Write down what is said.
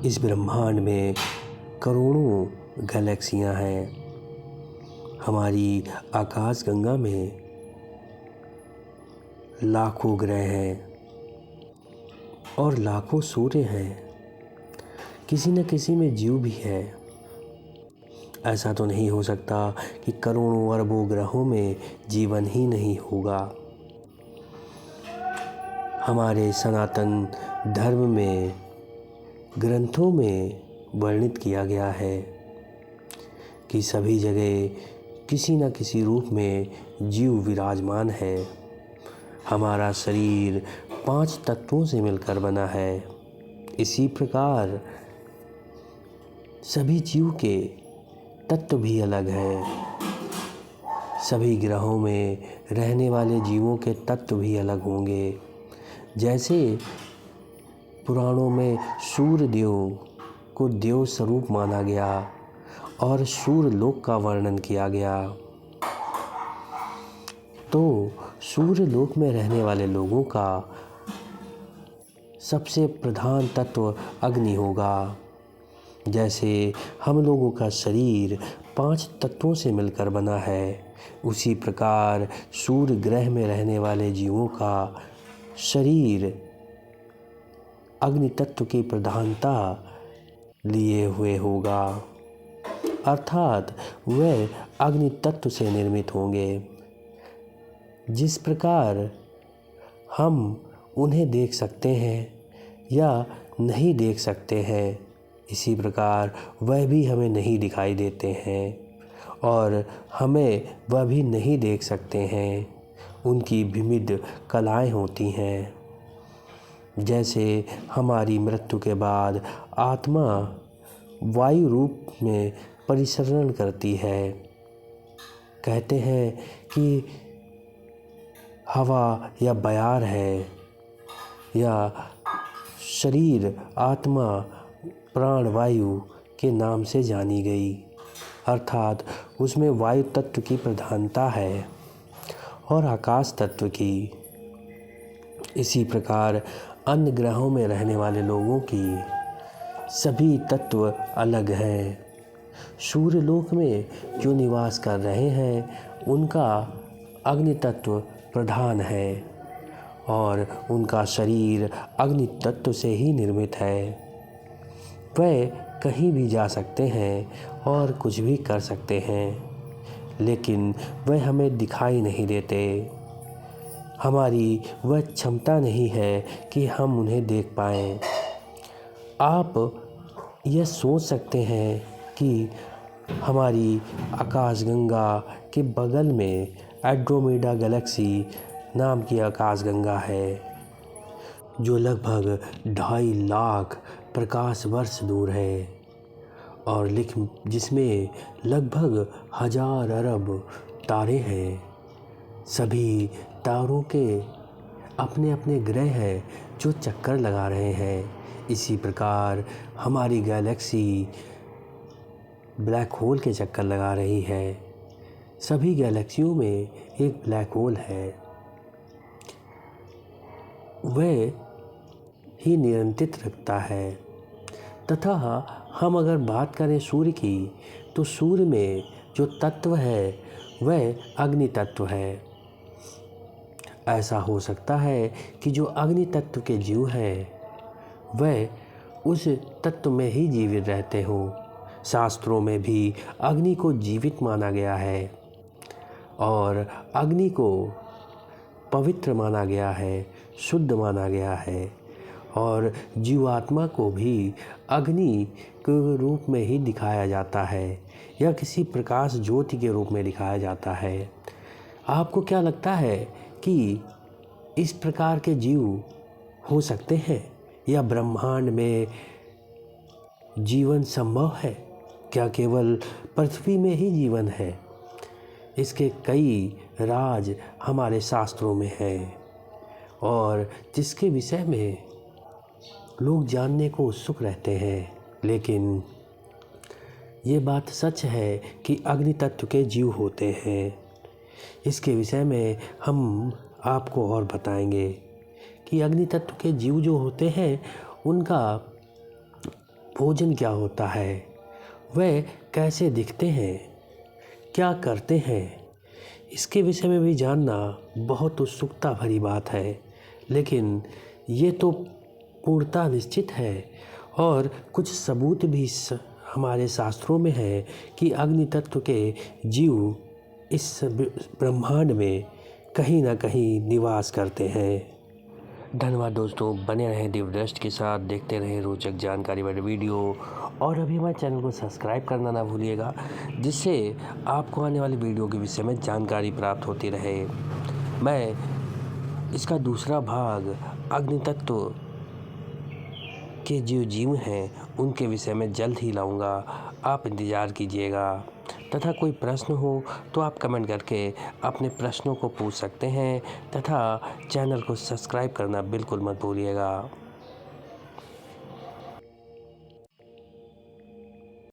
इस ब्रह्मांड में करोड़ों गैलेक्सियां हैं। हमारी आकाश गंगा में लाखों ग्रह हैं और लाखों सूर्य हैं। किसी न किसी में जीव भी है। ऐसा तो नहीं हो सकता कि करोड़ों अरबों ग्रहों में जीवन ही नहीं होगा। हमारे सनातन धर्म में ग्रंथों में वर्णित किया गया है कि सभी जगह किसी न किसी रूप में जीव विराजमान है। हमारा शरीर 5 तत्वों से मिलकर बना है। इसी प्रकार सभी जीव के तत्व भी अलग हैं। सभी ग्रहों में रहने वाले जीवों के तत्व भी अलग होंगे। जैसे पुराणों में सूर्य देव को देव स्वरूप माना गया और सूर्य लोक का वर्णन किया गया, तो सूर्य लोक में रहने वाले लोगों का सबसे प्रधान तत्व अग्नि होगा। जैसे हम लोगों का शरीर 5 तत्वों से मिलकर बना है, उसी प्रकार सूर्य ग्रह में रहने वाले जीवों का शरीर अग्नि तत्व की प्रधानता लिए हुए होगा, अर्थात वह अग्नि तत्व से निर्मित होंगे। जिस प्रकार हम उन्हें देख सकते हैं या नहीं देख सकते हैं, इसी प्रकार वह भी हमें नहीं दिखाई देते हैं और हमें वह भी नहीं देख सकते हैं। उनकी विविध कलाएं होती हैं। जैसे हमारी मृत्यु के बाद आत्मा वायु रूप में परिसरण करती है। कहते हैं कि हवा या बयार है, या शरीर आत्मा प्राण वायु के नाम से जानी गई, अर्थात उसमें वायु तत्व की प्रधानता है और आकाश तत्व की। इसी प्रकार अन्य ग्रहों में रहने वाले लोगों की सभी तत्व अलग हैं। सूर्य लोक में जो निवास कर रहे हैं उनका अग्नि तत्व प्रधान है और उनका शरीर अग्नि तत्व से ही निर्मित है। वह कहीं भी जा सकते हैं और कुछ भी कर सकते हैं, लेकिन वह हमें दिखाई नहीं देते। हमारी वह क्षमता नहीं है कि हम उन्हें देख पाएँ। आप यह सोच सकते हैं कि हमारी आकाशगंगा के बगल में एंड्रोमेडा गैलेक्सी नाम की आकाशगंगा है, जो लगभग 2.5 लाख प्रकाश वर्ष दूर है और जिसमें लगभग 1000 अरब तारे हैं। सभी तारों के अपने अपने ग्रह हैं जो चक्कर लगा रहे हैं। इसी प्रकार हमारी गैलेक्सी ब्लैक होल के चक्कर लगा रही है। सभी गैलेक्सियों में एक ब्लैक होल है, वह ही नियंत्रित रखता है। तथा हम अगर बात करें सूर्य की, तो सूर्य में जो तत्व है वह अग्नि तत्व है। ऐसा हो सकता है कि जो अग्नि तत्व के जीव हैं वह उस तत्व में ही जीवित रहते हों। शास्त्रों में भी अग्नि को जीवित माना गया है और अग्नि को पवित्र माना गया है, शुद्ध माना गया है और जीवात्मा को भी अग्नि के रूप में ही दिखाया जाता है या किसी प्रकाश ज्योति के रूप में दिखाया जाता है। आपको क्या लगता है कि इस प्रकार के जीव हो सकते हैं या ब्रह्मांड में जीवन संभव है? क्या केवल पृथ्वी में ही जीवन है? इसके कई राज हमारे शास्त्रों में हैं और जिसके विषय में लोग जानने को उत्सुक रहते हैं। लेकिन ये बात सच है कि अग्नि तत्व के जीव होते हैं। इसके विषय में हम आपको और बताएंगे कि अग्नि तत्व के जीव जो होते हैं उनका भोजन क्या होता है, वह कैसे दिखते हैं, क्या करते हैं, इसके विषय में भी जानना बहुत उत्सुकता भरी बात है। लेकिन ये तो पूर्णतः निश्चित है और कुछ सबूत भी हमारे शास्त्रों में है कि अग्नि तत्व के जीव इस ब्रह्मांड में कहीं ना कहीं निवास करते हैं। धन्यवाद दोस्तों, बने रहें दिव्यदृष्टि के साथ, देखते रहें रोचक जानकारी वाले वीडियो और अभी हमारे चैनल को सब्सक्राइब करना ना भूलिएगा, जिससे आपको आने वाली वीडियो के विषय में जानकारी प्राप्त होती रहे। मैं इसका दूसरा भाग अग्नि तत्व के जो जीव हैं उनके विषय में जल्द ही लाऊंगा, आप इंतज़ार कीजिएगा। तथा कोई प्रश्न हो तो आप कमेंट करके अपने प्रश्नों को पूछ सकते हैं तथा चैनल को सब्सक्राइब करना बिल्कुल मत भूलिएगा।